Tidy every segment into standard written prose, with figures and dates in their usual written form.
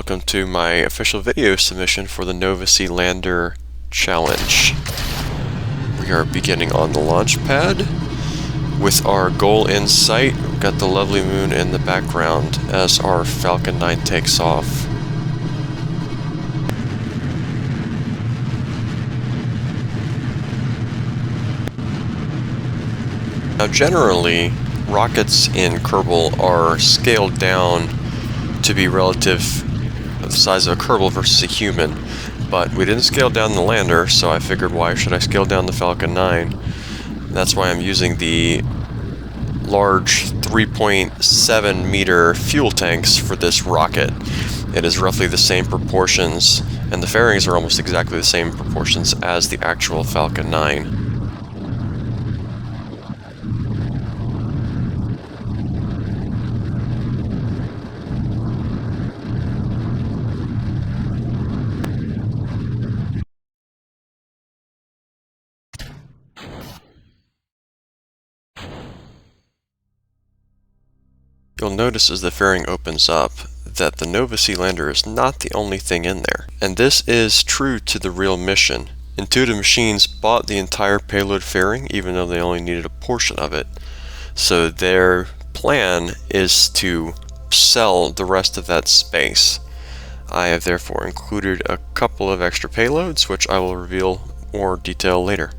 welcome to my official video submission for the Nova Sea Lander Challenge. We are beginning on the launch pad with our goal in sight. We've got the lovely moon in the background as our Falcon 9 takes off. Now generally, rockets in Kerbal are scaled down to be relative of the size of a Kerbal versus a human, but we didn't scale down the lander, so I figured why should I scale down the Falcon 9? That's why I'm using the large 3.7 meter fuel tanks for this rocket. It is roughly the same proportions, and the fairings are almost exactly the same proportions as the actual Falcon 9. You'll notice as the fairing opens up that the Nova Sea Lander is not the only thing in there. And this is true to the real mission. Intuitive Machines bought the entire payload fairing even though they only needed a portion of it. So their plan is to sell the rest of that space. I have therefore included a couple of extra payloads which I will reveal more detail later.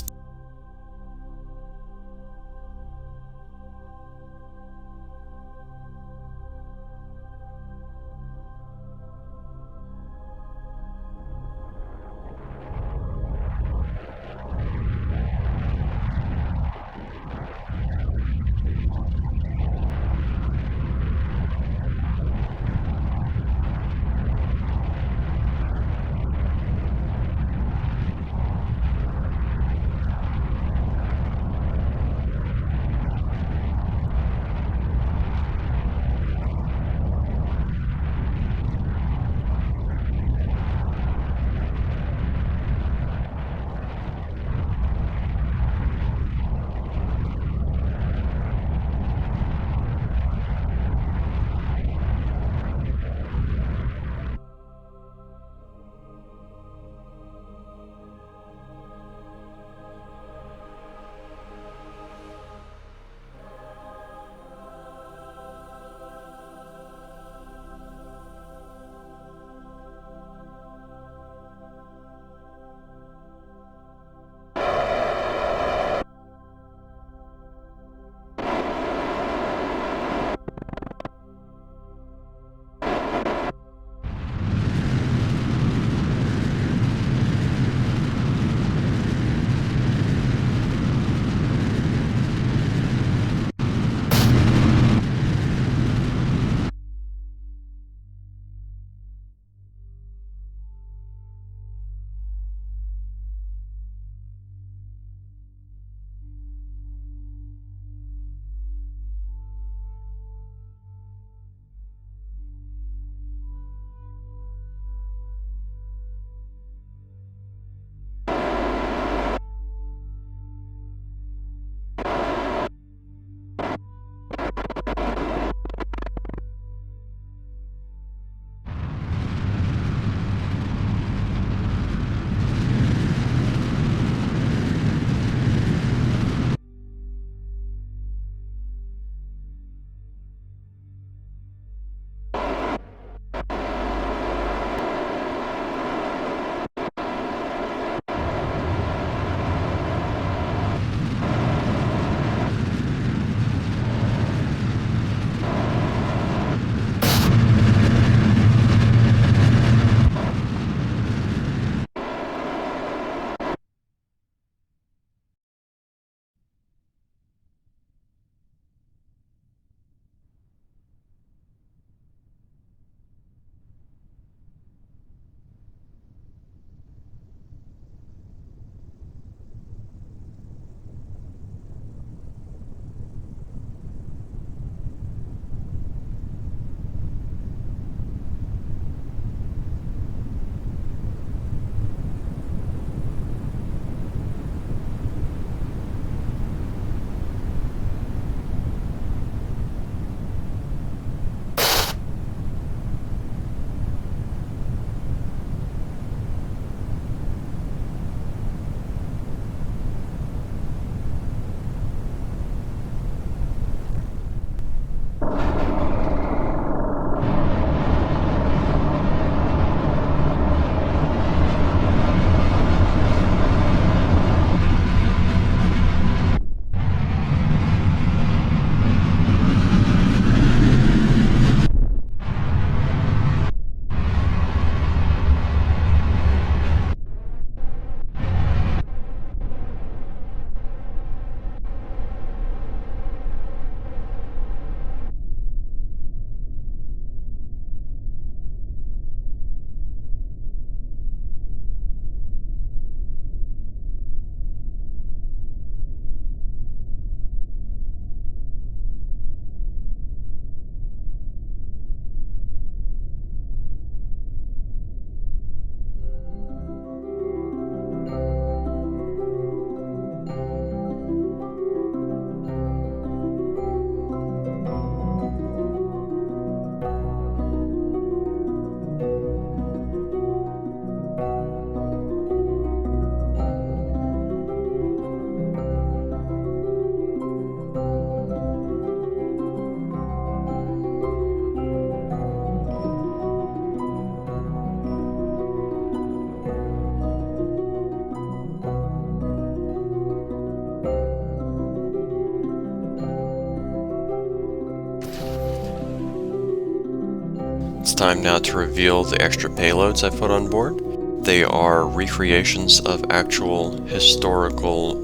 time now to reveal the extra payloads I've put on board. They are recreations of actual historical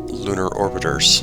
lunar orbiters.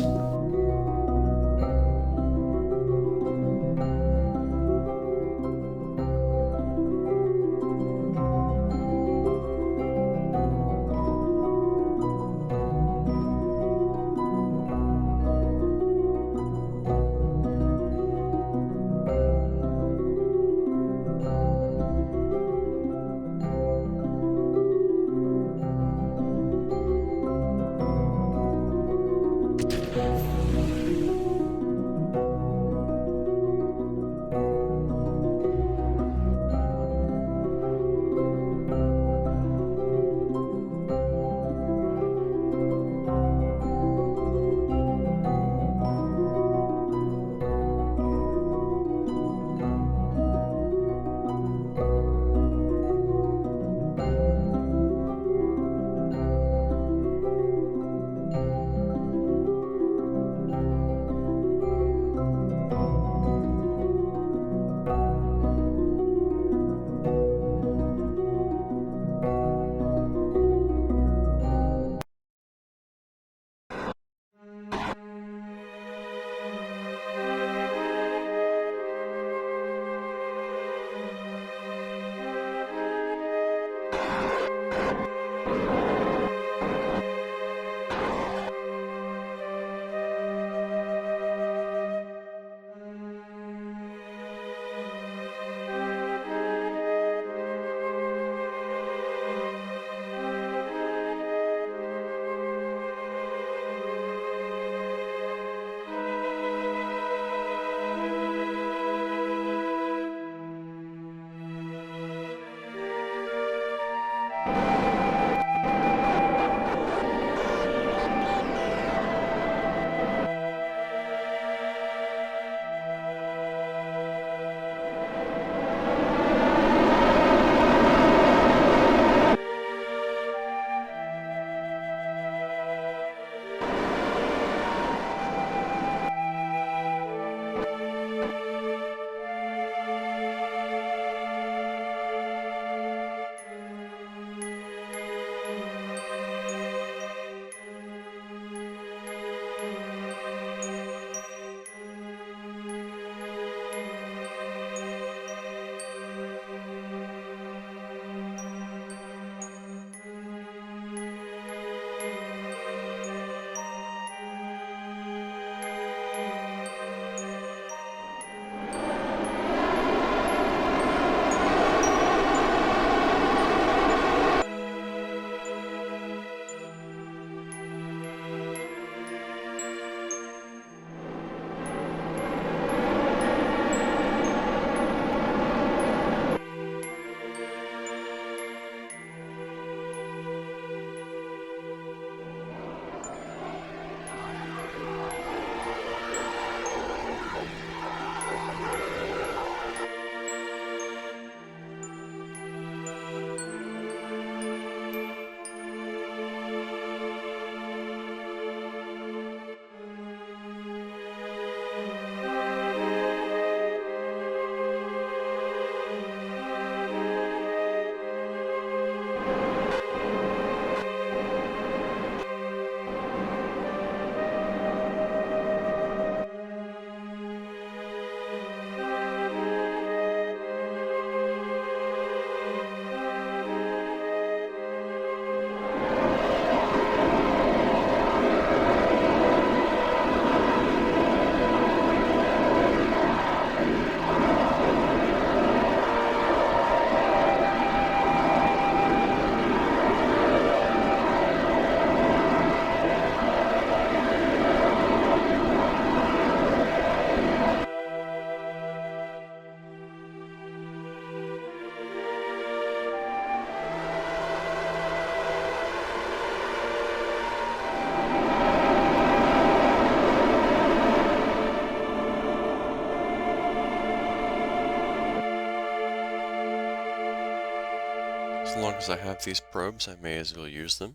As long as I have these probes, I may as well use them.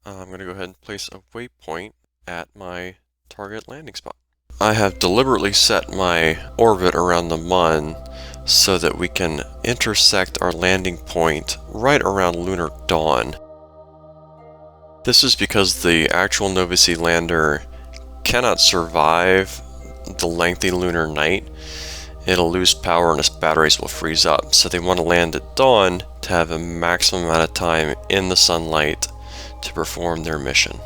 I'm going to go ahead and place a waypoint at my target landing spot. I have deliberately set my orbit around the Mun so that we can intersect our landing point right around lunar dawn. This is because the actual Nova-C lander cannot survive the lengthy lunar night. It'll lose power and its batteries will freeze up, so they want to land at dawn to have a maximum amount of time in the sunlight to perform their mission.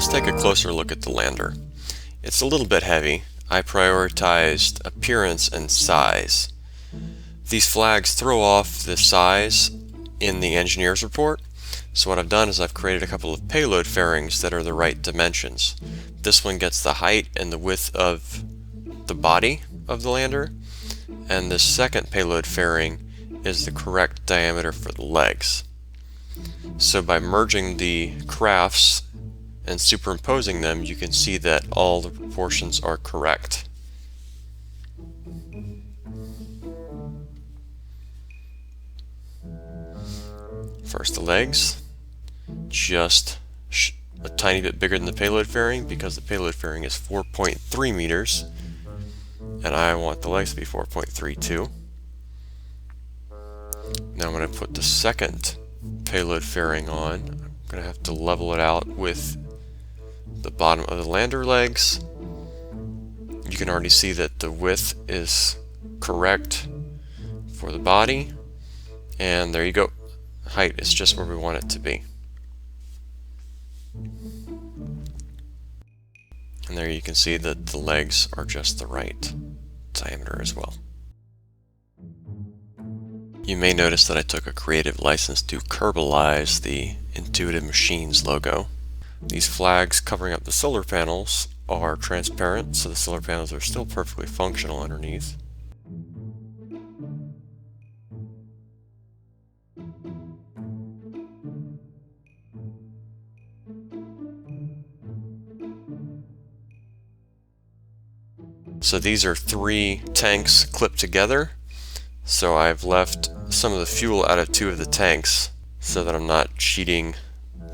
let's take a closer look at the lander. It's a little bit heavy. I prioritized appearance and size. These flags throw off the size in the engineer's report, so what I've done is I've created a couple of payload fairings that are the right dimensions. This one gets the height and the width of the body of the lander, and the second payload fairing is the correct diameter for the legs. So by merging the crafts and superimposing them, you can see that all the proportions are correct. First the legs, just a tiny bit bigger than the payload fairing because the payload fairing is 4.3 meters and I want the legs to be 4.32. Now I'm going to put the second payload fairing on. I'm going to have to level it out with the bottom of the lander legs. You can already see that the width is correct for the body, and there you go. Height is just where we want it to be. And there you can see that the legs are just the right diameter as well. You may notice that I took a creative license to Kerbalize the Intuitive Machines logo. These flags covering up the solar panels are transparent, so the solar panels are still perfectly functional underneath. So these are 3 tanks clipped together. So I've left some of the fuel out of 2 of the tanks so that I'm not cheating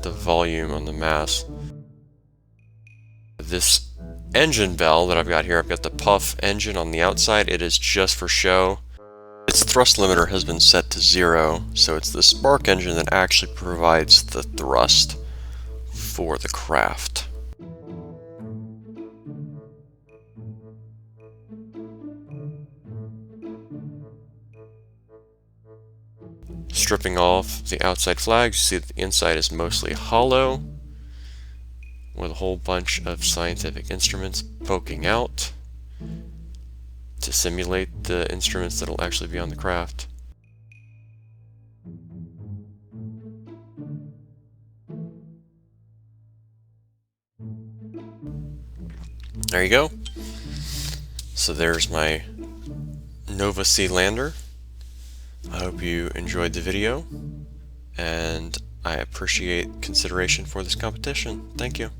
the volume on the mass. This engine bell that I've got here, I've got the puff engine on the outside. It is just for show. Its thrust limiter has been set to 0, so it's the spark engine that actually provides the thrust for the craft. Stripping off the outside flags, you see that the inside is mostly hollow with a whole bunch of scientific instruments poking out to simulate the instruments that will actually be on the craft. There you go. So there's my Nova C lander. I hope you enjoyed the video, and I appreciate consideration for this competition. Thank you.